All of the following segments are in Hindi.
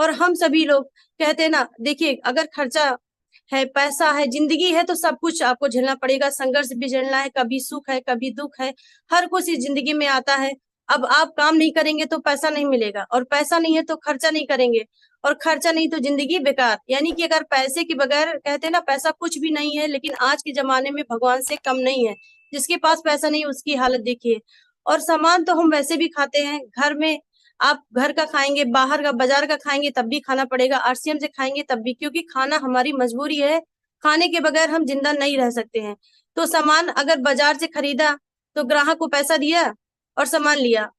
और हम सभी लोग कहते हैं ना, देखिए अगर खर्चा है, पैसा है, जिंदगी है, तो सब कुछ आपको झेलना पड़ेगा, संघर्ष भी झेलना है, कभी सुख है कभी दुख है, हर कुछ इस जिंदगी में आता है। अब आप काम नहीं करेंगे तो पैसा नहीं मिलेगा, और पैसा नहीं है तो खर्चा नहीं करेंगे, और खर्चा नहीं तो जिंदगी बेकार। यानी कि अगर पैसे के बगैर, कहते हैं ना पैसा कुछ भी नहीं है, लेकिन आज के जमाने में भगवान से कम नहीं है। जिसके पास पैसा नहीं उसकी हालत देखिए। और सामान तो हम वैसे भी खाते हैं घर में, आप घर का खाएंगे, बाहर का बाजार का खाएंगे तब भी खाना पड़ेगा, आरसीएम से खाएंगे तब भी, क्योंकि खाना हमारी मजबूरी है। खाने के बगैर हम जिंदा नहीं रह सकते हैं। तो सामान अगर बाजार से खरीदा तो ग्राहक को पैसा दिया और सामान लिया,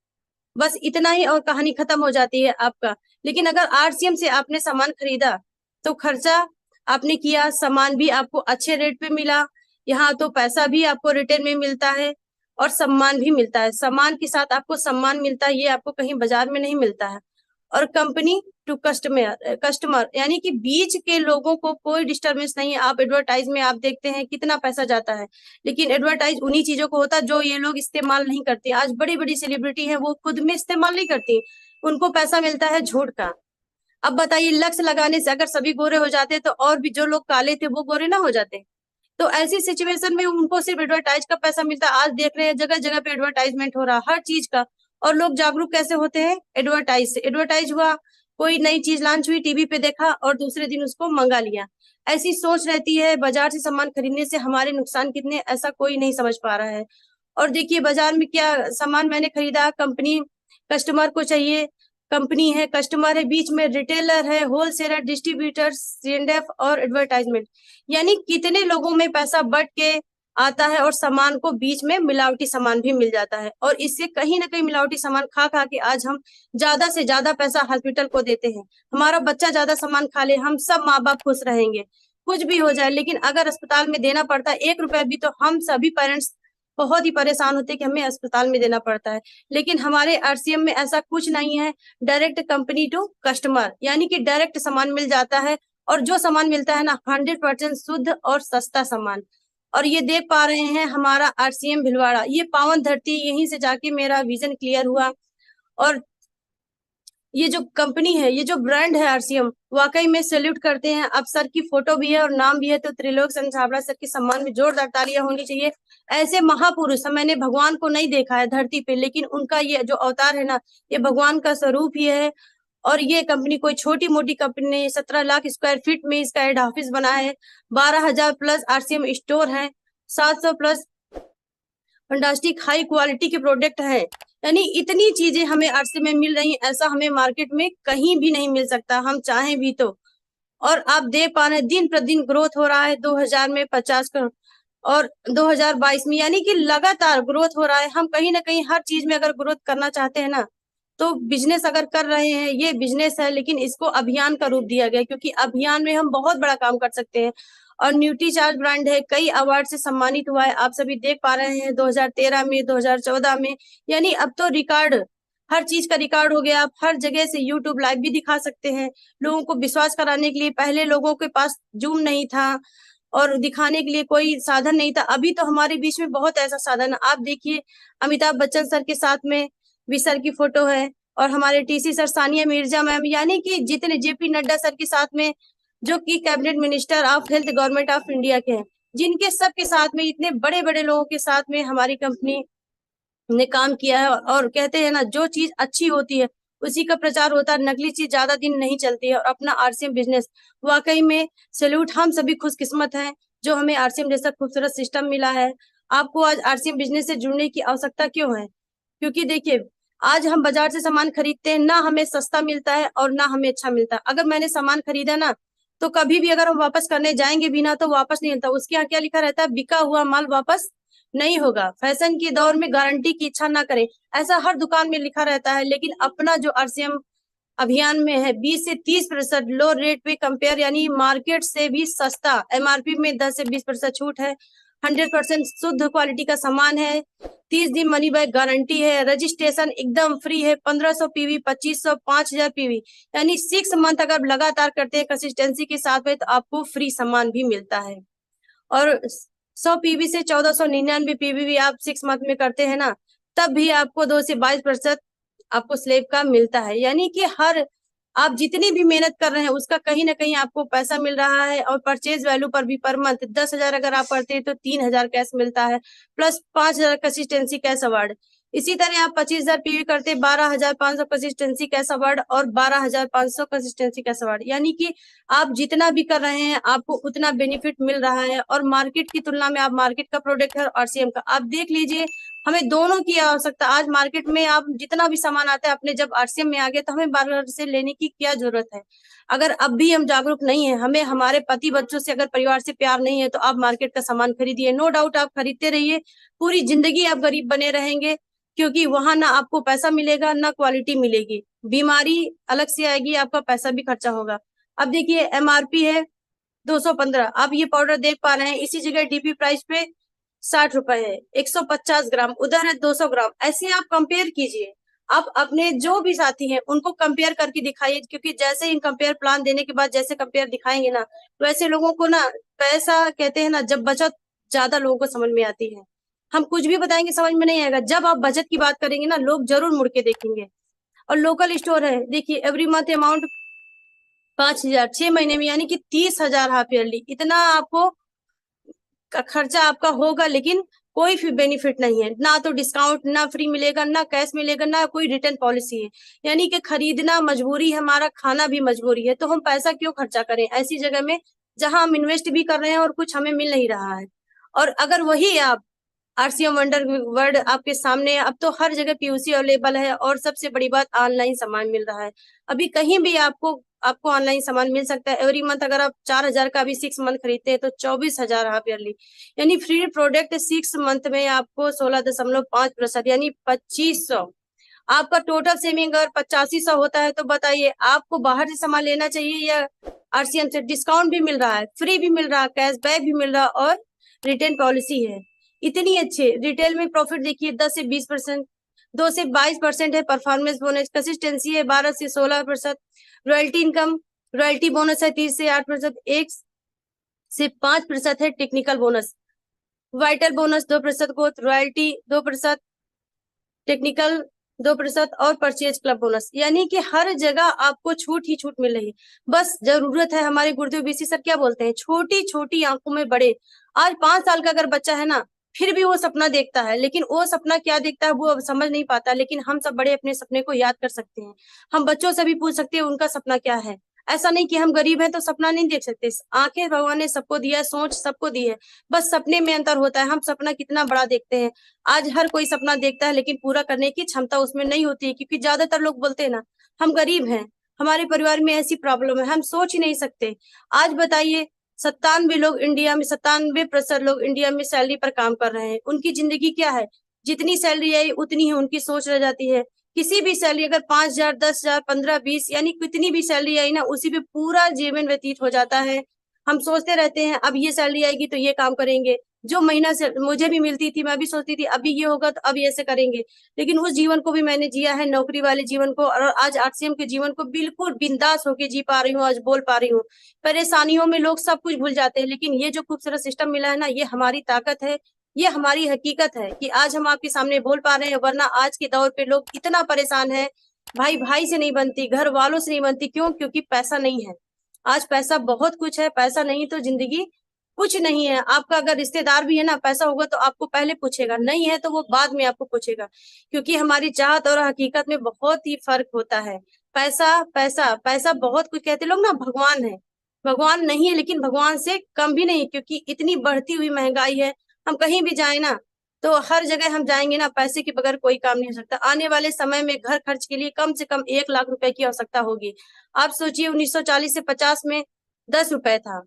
बस इतना ही, और कहानी खत्म हो जाती है आपका। लेकिन अगर आरसीएम से आपने सामान खरीदा तो खर्चा आपने किया, सामान भी आपको अच्छे रेट पे मिला, यहाँ तो पैसा भी आपको रिटर्न में मिलता है और सम्मान भी मिलता है। सम्मान के साथ आपको सम्मान मिलता है, ये आपको कहीं बाजार में नहीं मिलता है। और कंपनी टू कस्टमर कस्टमर यानी कि बीच के लोगों को कोई डिस्टरबेंस नहीं है। आप एडवर्टाइज में आप देखते हैं कितना पैसा जाता है, लेकिन एडवर्टाइज उन्हीं चीजों को होता है जो ये लोग इस्तेमाल नहीं करते। आज बड़ी बड़ी सेलिब्रिटी है, वो खुद में इस्तेमाल नहीं करती, उनको पैसा मिलता है झूठ का। अब बताइए, लक्ष्य लगाने से अगर सभी गोरे हो जाते तो और भी जो लोग काले थे वो गोरे ना हो जाते? तो ऐसी सिचुएशन में उनको सिर्फ एडवर्टाइज का पैसा मिलता है। आज देख रहे हैं जगह जगह पे एडवर्टाइजमेंट हो रहा है हर चीज का, और लोग जागरूक कैसे होते हैं? एडवर्टाइज से। एडवर्टाइज हुआ, कोई नई चीज लॉन्च हुई, टीवी पे देखा और दूसरे दिन उसको मंगा लिया। ऐसी सोच रहती है। बाजार से सामान खरीदने से हमारे नुकसान कितने, ऐसा कोई नहीं समझ पा रहा है। और देखिए बाजार में क्या सामान मैंने खरीदा, कंपनी कस्टमर को चाहिए, कंपनी है, कस्टमर है, बीच में रिटेलर है, होलसेलर, डिस्ट्रीब्यूटर, सीएनडीएफ और एडवर्टाइजमेंट। यानी कितने लोगों में पैसा बट के आता है, और सामान को बीच में मिलावटी सामान भी मिल जाता है। और इससे कहीं ना कहीं मिलावटी सामान खा खा के आज हम ज्यादा से ज्यादा पैसा हॉस्पिटल को देते हैं। हमारा बच्चा ज्यादा सामान खा ले, हम सब माँ बाप खुश रहेंगे, कुछ भी हो जाए, लेकिन अगर अस्पताल में देना पड़ता है 1 रुपया भी, तो हम सभी पेरेंट्स बहुत ही परेशान होते हैं कि हमें अस्पताल में देना पड़ता है। लेकिन हमारे आरसीएम में ऐसा कुछ नहीं है। डायरेक्ट कंपनी टू कस्टमर, यानी कि डायरेक्ट सामान मिल जाता है, और जो सामान मिलता है ना 100% शुद्ध और सस्ता सामान। और ये देख पा रहे हैं हमारा आरसीएम भिलवाड़ा, ये पावन धरती, यहीं से जाके मेरा विजन क्लियर हुआ। और ये जो कंपनी है, ये जो ब्रांड है आरसीएम, वाकई में सैल्यूट करते हैं। अब सर की फोटो भी है और नाम भी है, तो त्रिलोक सिंह छाबड़ा सर के सम्मान में जोरदार तालियां होनी चाहिए। ऐसे महापुरुष, मैंने भगवान को नहीं देखा है धरती पे, लेकिन उनका ये जो अवतार है ना, ये भगवान का स्वरूप ही है। और ये कंपनी कोई छोटी मोटी कंपनी नहीं, 17 लाख स्क्वायर फीट में इसका हेड ऑफिस बना है, 12,000 प्लस आरसीएम स्टोर है, 700 प्लस फंटास्टिक हाई क्वालिटी के प्रोडक्ट है। यानी इतनी चीजें हमें आरसीएम में मिल रही हैं, ऐसा हमें मार्केट में कहीं भी नहीं मिल सकता, हम चाहें भी तो। और आप देख पा रहे हैं दिन प्रतिदिन ग्रोथ हो रहा है, 2000 में 50 करोड़, और 2022 में, यानी कि लगातार ग्रोथ हो रहा है। हम कहीं ना कहीं हर चीज में अगर ग्रोथ करना चाहते हैं ना, तो बिजनेस अगर कर रहे हैं, ये बिजनेस है, लेकिन इसको अभियान का रूप दिया गया, क्योंकि अभियान में हम बहुत बड़ा काम कर सकते हैं। और न्यूट्रीचार्ज ब्रांड है, कई अवार्ड से सम्मानित हुआ है, आप सभी देख पा रहे हैं, 2013 में, 2014 में। यानी अब तो रिकॉर्ड, हर चीज का रिकॉर्ड हो गया। आप हर जगह से यूट्यूब लाइव भी दिखा सकते हैं। लोगों को विश्वास कराने के लिए, पहले लोगों के पास जूम नहीं था और दिखाने के लिए कोई साधन नहीं था, अभी तो हमारे बीच में बहुत ऐसा साधन है। आप देखिए अमिताभ बच्चन सर के साथ में भी सर की फोटो है, और हमारे TC sir, Sania Mirza ma'am, यानी कि जितने, जेपी नड्डा सर के साथ में, जो कि cabinet minister of health government of India के हैं, जिनके सबके साथ में, इतने बड़े बड़े लोगों के साथ में हमारी कंपनी ने काम किया है। और कहते हैं ना, जो चीज अच्छी होती है उसी का प्रचार होता है, नकली चीज ज्यादा दिन नहीं चलती है। और अपना आरसीएम बिजनेस, वाकई में सैल्यूट, हम सभी खुशकिस्मत हैं जो हमें आरसीएम जैसा खूबसूरत सिस्टम मिला है। आपको आज आरसीएम बिजनेस से जुड़ने की आवश्यकता क्यों है? क्योंकि देखिए, आज हम बाजार से सामान खरीदते हैं, ना हमें सस्ता मिलता है और ना हमें अच्छा मिलता है। अगर मैंने सामान खरीदा ना, तो कभी भी अगर हम वापस करने जाएंगे भी ना, तो वापस नहीं मिलता। उसके यहाँ क्या लिखा रहता है? बिका हुआ माल वापस नहीं होगा। फैशन के दौर में गारंटी की इच्छा ना करें, ऐसा हर दुकान में लिखा रहता है। लेकिन अपना जो आरसीएम अभियान में है, 20 से 30% लो रेट पे कंपेयर, यानी मार्केट से भी सस्ता, एमआरपी में 10 से 20% छूट है, 100% शुद्ध क्वालिटी का सामान है, 30 दिन मनी बैक गारंटी है, रजिस्ट्रेशन एकदम फ्री है, 1500 पीवी, 2500, 5000 पीवी, यानी 6 मंथ अगर लगातार करते हैं कंसिस्टेंसी के साथ में, तो आपको फ्री सामान भी मिलता है। और 100 पीवी से 1499 पीवी भी आप 6 मंथ में करते हैं ना, तब भी आपको 2 से 22% आपको स्लेब का मिलता है। यानी कि हर आप जितनी भी मेहनत कर रहे हैं उसका कहीं ना कहीं आपको पैसा मिल रहा है। और परचेज वैल्यू पर भी पर मंथ 10,000 अगर आप करते हैं तो 3,000 कैश मिलता है, प्लस 5,000 कंसिस्टेंसी कैश अवार्ड। इसी तरह आप 25,000 पीवी करते 12,500 कंसिस्टेंसी कैश अवार्ड और 12,500 कंसिस्टेंसी कैश अवार्ड। यानी कि आप जितना भी कर रहे हैं आपको उतना बेनिफिट मिल रहा है। और मार्केट की तुलना में आप मार्केट का प्रोडक्ट है और आरसीएम का आप देख लीजिए, हमें दोनों की आवश्यकता। आज मार्केट में आप जितना भी सामान आता है अपने जब आरसीएम में आ गए तो हमें बाजार से लेने की क्या जरूरत है। अगर अब भी हम जागरूक नहीं है, हमें हमारे पति बच्चों से अगर परिवार से प्यार नहीं है तो आप मार्केट का सामान खरीदिए। नो डाउट आप खरीदते रहिए, पूरी जिंदगी आप गरीब बने रहेंगे, क्योंकि वहां ना आपको पैसा मिलेगा ना क्वालिटी मिलेगी, बीमारी अलग से आएगी, आपका पैसा भी खर्चा होगा। अब देखिए एमआरपी है 215, आप ये पाउडर देख पा रहे हैं, इसी जगह डीपी प्राइस पे 60 रुपए है। 150 ग्राम, उधर है 200 ग्राम। ऐसे आप कंपेयर कीजिए, आप अपने जो भी साथी हैं उनको कंपेयर करके दिखाइए, क्योंकि जैसे ही कंपेयर प्लान देने के बाद जैसे कंपेयर दिखाएंगे ना, तो ऐसे लोगों को ना पैसा कहते हैं ना, जब बचत ज्यादा लोगों को समझ में आती है। हम कुछ भी बताएंगे समझ में नहीं आएगा, जब आप बचत की बात करेंगे ना लोग जरूर मुड़ के देखेंगे। और लोकल स्टोर है, देखिए एवरी मंथ अमाउंट 5,000, 6 महीने में यानी कि 30,000 हाफ ईयरली, इतना आपको खर्चा आपका होगा, लेकिन कोई भी बेनिफिट नहीं है, ना तो डिस्काउंट, ना फ्री मिलेगा, ना कैश मिलेगा, ना कोई रिटर्न पॉलिसी है। यानी कि खरीदना मजबूरी है हमारा, खाना भी मजबूरी है, तो हम पैसा क्यों खर्चा करें ऐसी जगह में जहां हम इन्वेस्ट भी कर रहे हैं और कुछ हमें मिल नहीं रहा है। और अगर वही आप आरसीएम वंडर वर्ल्ड आपके सामने, अब तो हर जगह पीयूसी अवेलेबल है, और सबसे बड़ी बात ऑनलाइन सामान मिल रहा है। अभी कहीं भी आपको आपको ऑनलाइन सामान मिल सकता है। एवरी मंथ अगर आप 4,000 का भी 6 मंथ खरीदते हैं तो 24,000 हाफ ईयरली, यानी फ्री प्रोडक्ट 6 मंथ में आपको 16.5% यानी 2,500। आपका टोटल सेविंग अगर 8500 होता है तो बताइए आपको बाहर से सामान लेना चाहिए या आरसीएम से? डिस्काउंट भी मिल रहा है, फ्री भी मिल रहा है, कैशबैक भी मिल रहा है, और रिटर्न पॉलिसी है। इतनी अच्छे रिटेल में प्रॉफिट देखिए 10 से 20%, 2 से 22% है। परफॉर्मेंस बोनस, कंसिस्टेंसी है 12 से 16%, रॉयल्टी इनकम, रॉयल्टी बोनस है 30 से 8%, 1 से 5% है technical bonus, vital bonus 2% growth, royalty 2%, technical 2% और परचेज क्लब बोनस। यानी कि हर जगह आपको छूट ही छूट मिल रही है। बस जरूरत है, हमारे गुरुदेव बीसी सर क्या बोलते हैं, छोटी छोटी आंखों में बड़े। आज 5 साल का अगर बच्चा है ना, फिर भी वो सपना देखता है, लेकिन वो सपना क्या देखता है वो अब समझ नहीं पाता। लेकिन हम सब बड़े अपने सपने को याद कर सकते हैं, हम बच्चों से भी पूछ सकते हैं उनका सपना क्या है। ऐसा नहीं कि हम गरीब हैं तो सपना नहीं देख सकते, आंखें भगवान ने सबको दिया है, सोच सबको दी है, बस सपने में अंतर होता है, हम सपना कितना बड़ा देखते हैं। आज हर कोई सपना देखता है लेकिन पूरा करने की क्षमता उसमें नहीं होती है, क्योंकि ज्यादातर लोग बोलते हैं ना हम गरीब हैं, हमारे परिवार में ऐसी प्रॉब्लम है, हम सोच ही नहीं सकते। आज बताइए 97% लोग इंडिया में सैलरी पर काम कर रहे हैं, उनकी जिंदगी क्या है, जितनी सैलरी आई उतनी ही उनकी सोच रह जाती है। किसी भी सैलरी अगर 5,000, 10,000, 15, 20 यानी कितनी भी सैलरी आई ना, उसी पे पूरा जीवन व्यतीत हो जाता है। हम सोचते रहते हैं अब ये सैलरी आएगी तो ये काम करेंगे, जो महीना से मुझे भी मिलती थी मैं भी सोचती थी अभी ये होगा तो अब ऐसे करेंगे, लेकिन उस जीवन को भी मैंने जिया है, नौकरी वाले जीवन को, और आज आरसीएम के जीवन को बिल्कुल बिंदास होके जी पा रही हूँ, आज बोल पा रही हूँ। परेशानियों में लोग सब कुछ भूल जाते हैं, लेकिन ये जो खूबसूरत सिस्टम मिला है ना, ये हमारी ताकत है, ये हमारी हकीकत है कि आज हम आपके सामने बोल पा रहे हैं। वरना आज के दौर पे लोग इतना परेशान है, भाई भाई से नहीं बनती, घर वालों से नहीं बनती, क्यों? क्योंकि पैसा नहीं है। आज पैसा बहुत कुछ है, पैसा नहीं तो जिंदगी कुछ नहीं है। आपका अगर रिश्तेदार भी है ना, पैसा होगा तो आपको पहले पूछेगा, नहीं है तो वो बाद में आपको पूछेगा, क्योंकि हमारी चाहत और हकीकत में बहुत ही फर्क होता है। पैसा पैसा पैसा बहुत कुछ कहते लोग ना, भगवान है, भगवान नहीं है, लेकिन भगवान से कम भी नहीं, क्योंकि इतनी बढ़ती हुई महंगाई है। हम कहीं भी जाए ना तो हर जगह हम जाएंगे ना, पैसे के बगैर कोई काम नहीं हो सकता। आने वाले समय में घर खर्च के लिए कम से कम 1 लाख रुपए की आवश्यकता होगी। आप सोचिए 1940 से 50 में 10 रुपए था,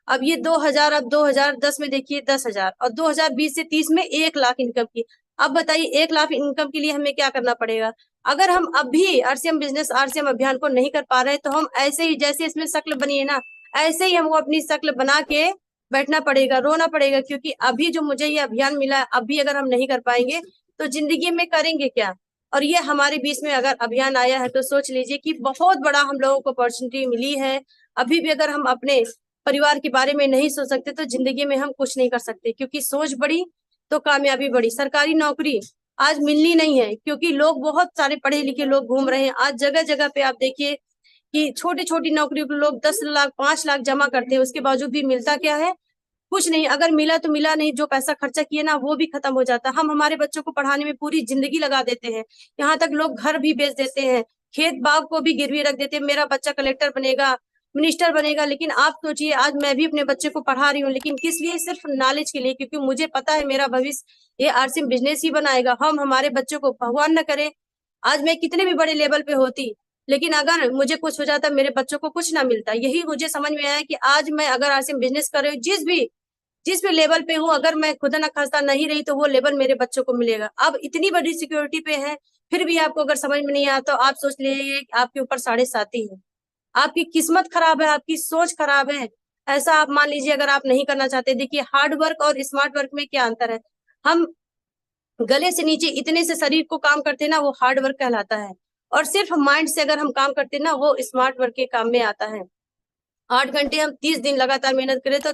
अब ये 2000, अब 2010 में देखिए 10,000, और 2020 से 30 में 1 लाख इनकम की। अब बताइए 1 लाख इनकम के लिए हमें क्या करना पड़ेगा? अगर हम अब भी आरसीएम बिजनेस आरसीएम अभियान को नहीं कर पा रहे तो हम ऐसे ही जैसे इसमें शक्ल बनी है ना, ऐसे ही हमको अपनी शक्ल बना के बैठना पड़ेगा, रोना पड़ेगा, क्योंकि अभी जो मुझे ये अभियान मिला है, अभी अगर हम नहीं कर पाएंगे तो जिंदगी में करेंगे क्या? और ये हमारे बीच में अगर अभियान आया है तो सोच लीजिए कि बहुत बड़ा हम लोगों को अपॉर्चुनिटी मिली है। अभी भी अगर हम अपने परिवार के बारे में नहीं सोच सकते तो जिंदगी में हम कुछ नहीं कर सकते, क्योंकि सोच बड़ी तो कामयाबी बड़ी। सरकारी नौकरी आज मिलनी नहीं है, क्योंकि लोग बहुत सारे पढ़े लिखे लोग घूम रहे हैं। आज जगह जगह पे आप देखिए कि छोटी छोटी नौकरियों के लोग 10 लाख 5 लाख जमा करते हैं, उसके बावजूद भी मिलता क्या है? कुछ नहीं। अगर मिला तो मिला, नहीं जो पैसा खर्चा किए ना वो भी खत्म हो जाता। हम हमारे बच्चों को पढ़ाने में पूरी जिंदगी लगा देते हैं, यहाँ तक लोग घर भी बेच देते हैं, खेत बाग को भी गिरवी रख देते हैं, मेरा बच्चा कलेक्टर बनेगा, मिनिस्टर बनेगा। लेकिन आप सोचिए, आज मैं भी अपने बच्चे को पढ़ा रही हूँ, लेकिन किस लिए? सिर्फ नॉलेज के लिए, क्योंकि मुझे पता है मेरा भविष्य ये आरसीएम बिजनेस ही बनाएगा। हम हमारे बच्चों को, भगवान न करे आज मैं कितने भी बड़े लेवल पे होती, लेकिन अगर मुझे कुछ हो जाता, मेरे बच्चों को कुछ ना मिलता। यही मुझे समझ में आया कि आज मैं अगर आरसीएम बिजनेस कर रही हूँ, जिस भी लेवल पे हूँ, अगर मैं खुदा न खास्ता नहीं रही तो वो लेवल मेरे बच्चों को मिलेगा। अब इतनी बड़ी सिक्योरिटी पे है, फिर भी आपको अगर समझ में नहीं आया तो आप सोच लीजिए आपके ऊपर 7.5 है। आपकी किस्मत खराब है, आपकी सोच खराब है, ऐसा आप मान लीजिए। अगर आप नहीं करना चाहते, देखिए हार्ड वर्क और स्मार्ट वर्क में क्या अंतर है। हम गले से नीचे इतने से शरीर को काम करते हैं ना, वो हार्ड वर्क कहलाता है। और सिर्फ माइंड से अगर हम काम करते हैं ना, वो स्मार्ट वर्क के काम में आता है। 8 घंटे हम 30 दिन लगातार मेहनत करें तो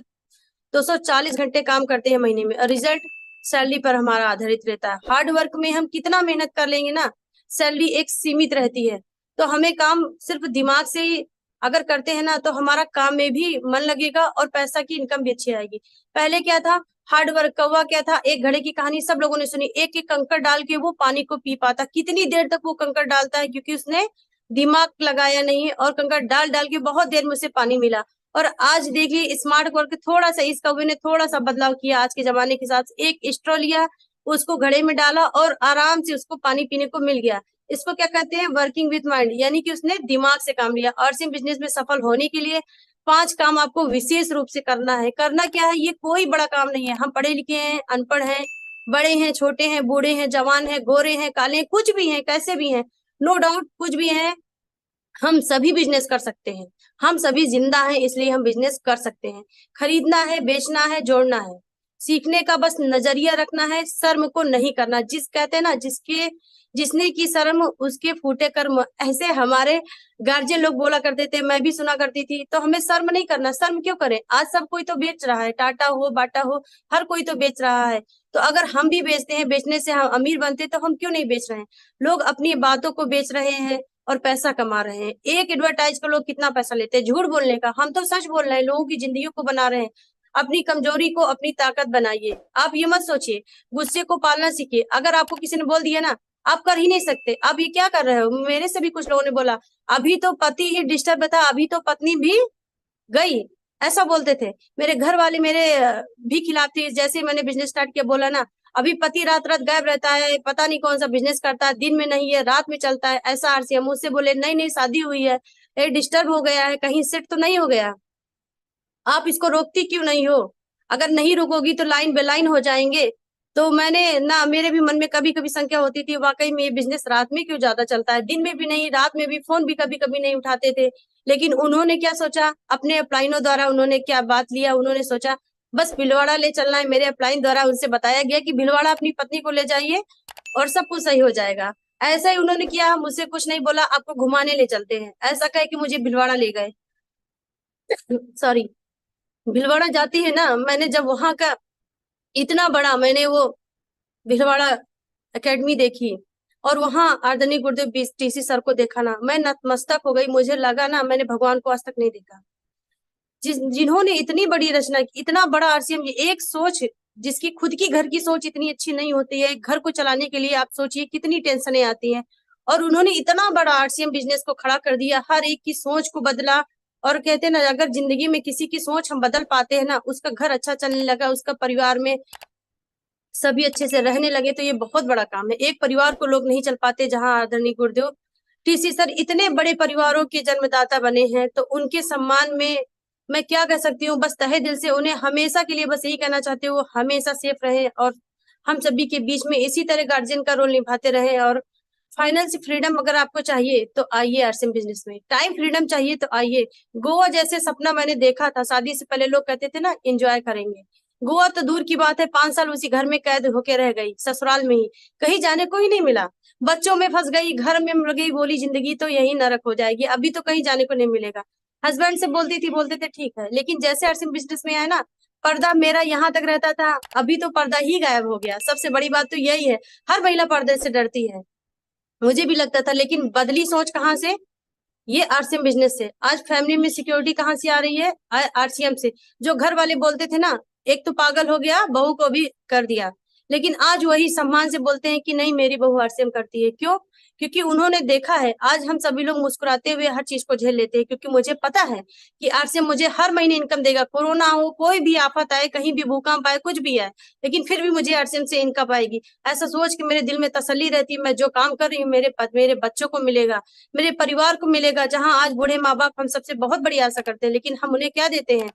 240 घंटे काम करते हैं महीने में, और रिजल्ट सैलरी पर हमारा आधारित रहता है। हार्ड वर्क में हम कितना मेहनत कर लेंगे ना, सैलरी एक सीमित रहती है। तो हमें काम सिर्फ दिमाग से ही अगर करते हैं ना, तो हमारा काम में भी मन लगेगा और पैसा की इनकम भी अच्छी आएगी। पहले क्या था, हार्ड वर्क कौवा क्या था, एक घड़े की कहानी सब लोगों ने सुनी। एक एक कंकड़ डाल के वो पानी को पी पाता। कितनी देर तक वो कंकड़ डालता है? क्योंकि उसने दिमाग लगाया नहीं है, और कंकड़ डाल डाल के बहुत देर में उसे पानी मिला। और आज देखिए स्मार्ट वर्क थोड़ा सा, इस कौवे ने थोड़ा सा बदलाव किया आज के जमाने के साथ। एक स्ट्रॉ लिया, उसको घड़े में डाला और आराम से उसको पानी पीने को मिल गया। इसको क्या कहते हैं? वर्किंग विथ माइंड, यानी कि उसने दिमाग से काम लिया। और सिम बिजनेस में सफल होने के लिए 5 काम आपको विशेष रूप से करना है। करना क्या है? ये कोई बड़ा काम नहीं है। हम पढ़े लिखे हैं, अनपढ़ हैं, बड़े हैं, छोटे हैं, बूढ़े हैं, जवान हैं, गोरे हैं, काले हैं, कुछ भी हैं, कैसे भी हैं, नो डाउट कुछ भी हैं, हम सभी बिजनेस कर सकते हैं। हम सभी जिंदा हैं, इसलिए हम बिजनेस कर सकते हैं। खरीदना है, बेचना है, जोड़ना है, सीखने का बस नजरिया रखना है, शर्म को नहीं करना। जिस कहते हैं ना, जिसने की शर्म उसके फूटे कर्म, ऐसे हमारे गार्जियन लोग बोला करते थे, मैं भी सुना करती थी। तो हमें शर्म नहीं करना। शर्म क्यों करें? आज सब कोई तो बेच रहा है, टाटा हो, बाटा हो, हर कोई तो बेच रहा है। तो अगर हम भी बेचते हैं, बेचने से हम अमीर बनते, तो हम क्यों नहीं बेच रहे हैं? लोग अपनी बातों को बेच रहे हैं और पैसा कमा रहे हैं। एक एडवर्टाइज का लोग कितना पैसा लेते हैं झूठ बोलने का। हम तो सच बोल रहे हैं, लोगों की जिंदगी को बना रहे हैं। अपनी कमजोरी को अपनी ताकत बनाइए। आप ये मत सोचिए, गुस्से को पालना सीखिए। अगर आपको किसी ने बोल दिया ना, आप कर ही नहीं सकते, आप ये क्या कर रहे हो? मेरे से भी कुछ लोगों ने बोला, अभी तो पति ही डिस्टर्ब था, अभी तो पत्नी भी गई, ऐसा बोलते थे। मेरे घर वाले मेरे भी खिलाफ थे। जैसे मैंने बिजनेस स्टार्ट किया, बोला ना, अभी पति रात रात गायब रहता है, पता नहीं कौन सा बिजनेस करता है, दिन में नहीं है, रात में चलता है, ऐसा आरसीएम। मुझसे बोले, नहीं नहीं शादी हुई है, ये डिस्टर्ब हो गया है, कहीं सेट तो नहीं हो गया, आप इसको रोकती क्यों नहीं हो? अगर नहीं रोकोगी तो लाइन बेलाइन हो जाएंगे। तो मैंने ना, मेरे भी मन में कभी कभी शंका होती थी, वाकई में ये बिजनेस रात में क्यों ज्यादा चलता है, दिन में भी नहीं, रात में भी। फोन भी कभी कभी नहीं उठाते थे। लेकिन उन्होंने क्या सोचा, अपने अपलाइनों द्वारा उन्होंने क्या बात लिया, उन्होंने सोचा बस भीलवाड़ा ले चलना है। मेरे अपलाइन द्वारा उनसे बताया गया कि भीलवाड़ा अपनी पत्नी को ले जाइए और सब कुछ सही हो जाएगा। ऐसा ही उन्होंने किया, मुझसे कुछ नहीं बोला, आपको घुमाने ले चलते हैं, ऐसा कह के मुझे भीलवाड़ा ले गए। सॉरी, भीलवाड़ा जाती है ना, मैंने जब वहां का इतना बड़ा, मैंने वो भीलवाड़ा एकेडमी देखी, और वहां आदरणीय गुरुदेव टीसी सर को देखा ना, मैं नतमस्तक हो गई। मुझे लगा ना, मैंने भगवान को आज तक नहीं देखा। जिन्होंने इतनी बड़ी रचना की, इतना बड़ा आरसीएम, एक सोच, जिसकी खुद की घर की सोच इतनी अच्छी नहीं होती है, घर को चलाने के लिए आप सोचिए कितनी टेंशनें आती हैं, और उन्होंने इतना बड़ा आरसीएम बिजनेस को खड़ा कर दिया, हर एक की सोच को बदला। और कहते हैं ना, अगर जिंदगी में किसी की सोच हम बदल पाते हैं ना, उसका घर अच्छा चलने लगा, उसका परिवार में सभी अच्छे से रहने लगे, तो ये बहुत बड़ा काम है। एक परिवार को लोग नहीं चल पाते, जहां आदरणीय गुरुदेव टीसी सर इतने बड़े परिवारों के जन्मदाता बने हैं। तो उनके सम्मान में मैं क्या कह सकती हूँ, बस तहे दिल से उन्हें हमेशा के लिए बस यही कहना चाहती हूँ, वो हमेशा सेफ रहे और हम सभी के बीच में इसी तरह गार्जियन का रोल निभाते रहे। और फाइनेंशियल फ्रीडम अगर आपको चाहिए तो आइए आरसीएम बिजनेस में, टाइम फ्रीडम चाहिए तो आइए। गोवा जैसे सपना मैंने देखा था, शादी से पहले लोग कहते थे ना एंजॉय करेंगे, गोवा तो दूर की बात है, 5 साल उसी घर में कैद होके रह गई, ससुराल में ही, कहीं जाने को ही नहीं मिला, बच्चों में फंस गई, घर में मर गई, बोली जिंदगी तो यही नरक हो जाएगी, अभी तो कहीं जाने को नहीं मिलेगा। हस्बैंड से बोलती थी, बोलते थे ठीक है, लेकिन जैसे आरसीएम बिजनेस में आया ना, पर्दा मेरा यहाँ तक रहता था, अभी तो पर्दा ही गायब हो गया। सबसे बड़ी बात तो यही है, हर महिला पर्दे से डरती है, मुझे भी लगता था, लेकिन बदली सोच कहाँ से? ये आरसीएम बिजनेस से। आज फैमिली में सिक्योरिटी कहाँ से आ रही है? आरसीएम से। जो घर वाले बोलते थे ना, एक तो पागल हो गया, बहू को भी कर दिया, लेकिन आज वही सम्मान से बोलते हैं कि नहीं मेरी बहू आरसीएम करती है। क्यों? क्योंकि उन्होंने देखा है। आज हम सभी लोग मुस्कुराते हुए हर चीज को झेल लेते हैं, क्योंकि मुझे पता है कि आरसीएम मुझे हर महीने इनकम देगा। कोरोना हो, कोई भी आफत आए, कहीं भी भूकंप आए, कुछ भी आए, लेकिन फिर भी मुझे आरसीएम से इनकम आएगी। ऐसा सोच के मेरे दिल में तसल्ली रहती है, मैं जो काम कर रही हूँ मेरे बच्चों को मिलेगा, मेरे परिवार को मिलेगा। जहां आज बूढ़े माँ बाप हम सबसे बहुत बड़ी आशा करते हैं, लेकिन हम उन्हें क्या देते हैं?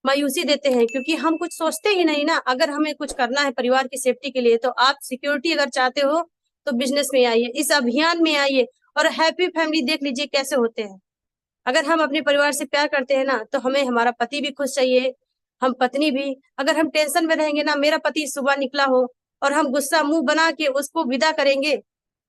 मायूसी देते हैं, क्योंकि हम कुछ सोचते ही नहीं ना। अगर हमें कुछ करना है परिवार की सेफ्टी के लिए, तो आप सिक्योरिटी अगर चाहते हो तो बिजनेस में आइए, इस अभियान में आइए, और हैप्पी फैमिली देख लीजिए कैसे होते हैं। अगर हम अपने परिवार से प्यार करते हैं ना, तो हमें हमारा पति भी खुश चाहिए, हम पत्नी भी। अगर हम टेंशन में रहेंगे ना, मेरा पति सुबह निकला हो और हम गुस्सा मुंह बना के उसको विदा करेंगे,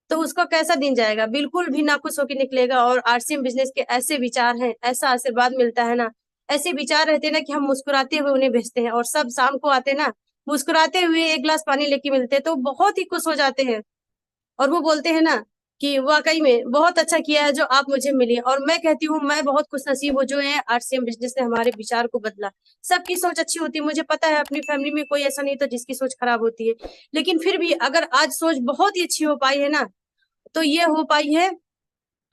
तो उसका कैसा दिन जाएगा? बिल्कुल भी नाखुश होकर निकलेगा। और आरसीएम बिजनेस के ऐसे विचार हैं, ऐसा आशीर्वाद मिलता है ना, ऐसे विचार रहते हैं ना, कि हम मुस्कुराते हुए उन्हें भेजते हैं, और सब शाम को आते ना, मुस्कुराते हुए एक गिलास पानी लेके मिलते हैं, तो बहुत ही खुश हो जाते हैं। और वो बोलते हैं ना कि वाकई में बहुत अच्छा किया है जो आप मुझे मिली। और मैं कहती हूँ मैं बहुत खुशनसीब हूँ जो है आरसीएम बिजनेस ने हमारे विचार को बदला। सबकी सोच अच्छी होती है, मुझे पता है अपनी फैमिली में कोई ऐसा नहीं था जिसकी सोच खराब होती है, लेकिन फिर भी अगर आज सोच बहुत ही अच्छी हो पाई है ना, तो ये हो पाई है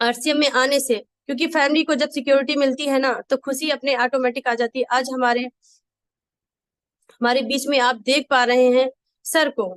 आरसीएम में आने से। क्योंकि फैमिली को जब सिक्योरिटी मिलती है ना, तो खुशी अपने ऑटोमेटिक आ जाती है। आज हमारे हमारे बीच में आप देख पा रहे हैं सर को,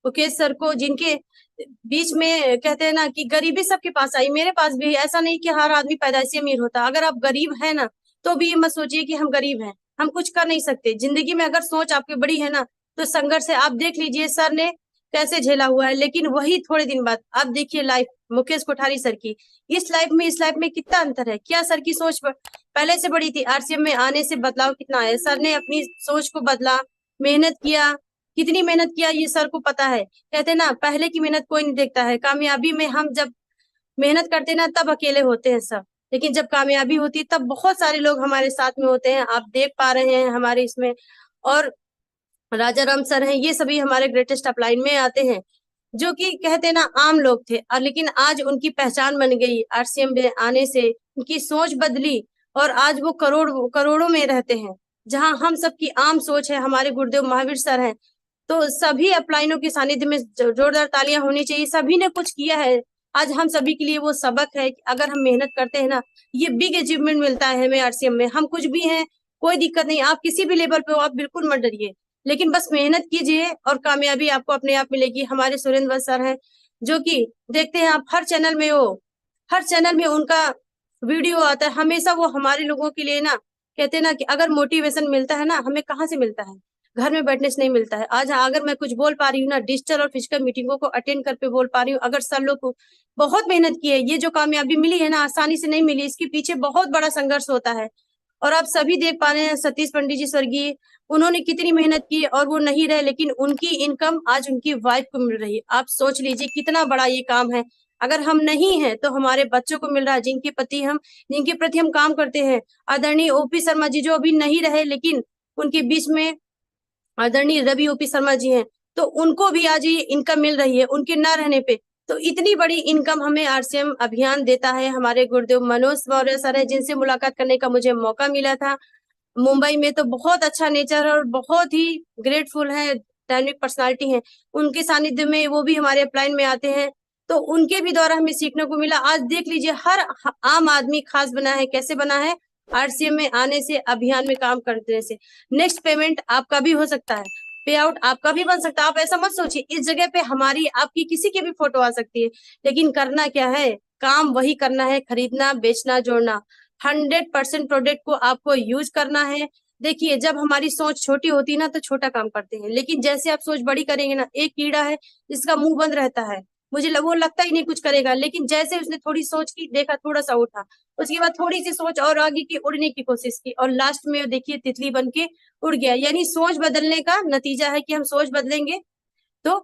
मुकेश सर को, जिनके बीच में कहते हैं ना कि गरीबी सबके पास आई, मेरे पास भी। ऐसा नहीं कि हर आदमी पैदाइशी अमीर होता। अगर आप गरीब है ना, तो भी ये मत सोचिए कि हम गरीब हैं, हम कुछ कर नहीं सकते जिंदगी में। अगर सोच आपकी बड़ी है ना, तो संघर्ष है। आप देख लीजिए सर ने कैसे झेला हुआ है, लेकिन वही थोड़े दिन बाद आप देखिए लाइफ मुकेश कोठारी सर की, इस लाइफ में कितना अंतर है। क्या सर की सोच पहले से बड़ी थी? आरसीएम में आने से बदलाव कितना आया? सर ने अपनी सोच को बदला, मेहनत किया। कितनी मेहनत किया ये सर को पता है। कहते ना पहले की मेहनत कोई नहीं देखता है, कामयाबी में हम जब मेहनत करते ना तब अकेले होते हैं सब, लेकिन जब कामयाबी होती है तब बहुत सारे लोग हमारे साथ में होते हैं। आप देख पा रहे हैं हमारे इसमें। और राजा राम सर हैं, ये सभी हमारे ग्रेटेस्ट अपलाइन में आते हैं, जो कि कहते ना आम लोग थे, और लेकिन आज उनकी पहचान बन गई आरसीएम में आने से। उनकी सोच बदली और आज वो करोड़ों में रहते हैं। जहां हम सबकी आम सोच है, हमारे गुरुदेव महावीर सर हैं। तो सभी अपलाइनों के सानिध्य में जोरदार तालियां होनी चाहिए। सभी ने कुछ किया है। आज हम सभी के लिए वो सबक है कि अगर हम मेहनत करते हैं ना, ये बिग अचीवमेंट मिलता है हमें आरसीएम में। हम कुछ भी हैं, कोई दिक्कत नहीं, आप किसी भी लेवल पे हो, आप बिल्कुल मत डरिए, लेकिन बस मेहनत कीजिए और कामयाबी आपको अपने आप मिलेगी। हमारे सुरेंद्र सर हैं, जो कि देखते हैं आप हर चैनल में हो, हर चैनल में उनका वीडियो आता है हमेशा। वो हमारे लोगों के लिए ना कहते हैं ना कि अगर मोटिवेशन मिलता है ना, हमें कहाँ से मिलता है? घर में बैठने से नहीं मिलता है। आज अगर मैं कुछ बोल पा रही हूँ ना, डिजिटल और फिजिकल मीटिंगों को अटेंड कर पे बोल पा रही हूँ, अगर सर लोग को बहुत मेहनत की है, ये जो कामयाबी मिली है ना, आसानी से नहीं मिली, इसके पीछे बहुत बड़ा संघर्ष होता है। और आप सभी देख पा रहे हैं सतीश पंडित जी स्वर्गीय, उन्होंने कितनी मेहनत की और वो नहीं रहे, लेकिन उनकी इनकम आज उनकी वाइफ को मिल रही है। आप सोच लीजिए कितना बड़ा ये काम है। अगर हम नहीं है तो हमारे बच्चों को मिल रहा है, जिनके प्रति हम काम करते हैं। आदरणीय ओपी शर्मा जी जो अभी नहीं रहे, लेकिन उनके बीच में आदरणीय रवि ओपी शर्मा जी हैं, तो उनको भी आज ये इनकम मिल रही है उनके न रहने पे। तो इतनी बड़ी इनकम हमें आरसीएम अभियान देता है। हमारे गुरुदेव मनोज मौर्य सर है, जिनसे मुलाकात करने का मुझे मौका मिला था मुंबई में। तो बहुत अच्छा नेचर और बहुत ही ग्रेटफुल है, डायनेमिक पर्सनालिटी है। उनके सानिध्य में वो भी हमारे अपलाइन में आते हैं, तो उनके भी द्वारा हमें सीखने को मिला। आज देख लीजिए हर आम आदमी खास बना है। कैसे बना है? आरसीएम में आने से, अभियान में काम करने से। नेक्स्ट पेमेंट आपका भी हो सकता है, पे आउट आपका भी बन सकता है। आप ऐसा मत सोचिए इस जगह पे हमारी आपकी किसी की भी फोटो आ सकती है, लेकिन करना क्या है? काम वही करना है, खरीदना, बेचना, जोड़ना। 100% प्रोडक्ट को आपको यूज करना है। देखिए जब हमारी सोच छोटी होती है ना, तो छोटा काम करते हैं, लेकिन जैसे आप सोच बड़ी करेंगे ना, एक कीड़ा है जिसका मुंह बंद रहता है, वो लगता ही नहीं कुछ करेगा, लेकिन जैसे उसने थोड़ी सोच की, देखा, थोड़ा सा उठा, उसके बाद थोड़ी सी सोच और आगे की, उड़ने की कोशिश की, और लास्ट में देखिए तितली बन के उड़ गया। यानी सोच बदलने का नतीजा है कि हम सोच बदलेंगे तो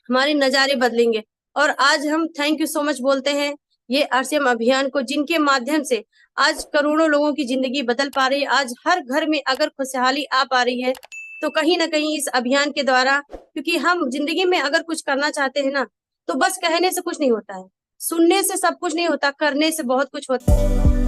हमारे नजारे बदलेंगे। और आज हम थैंक यू सो मच बोलते हैं ये आरसीएम अभियान को, जिनके माध्यम से आज करोड़ों लोगों की जिंदगी बदल पा रही है। आज हर घर में अगर खुशहाली आ पा रही है, तो कहीं ना कहीं इस अभियान के द्वारा। क्योंकि हम जिंदगी में अगर कुछ करना चाहते हैं ना, तो बस कहने से कुछ नहीं होता है, सुनने से सब कुछ नहीं होता, करने से बहुत कुछ होता है।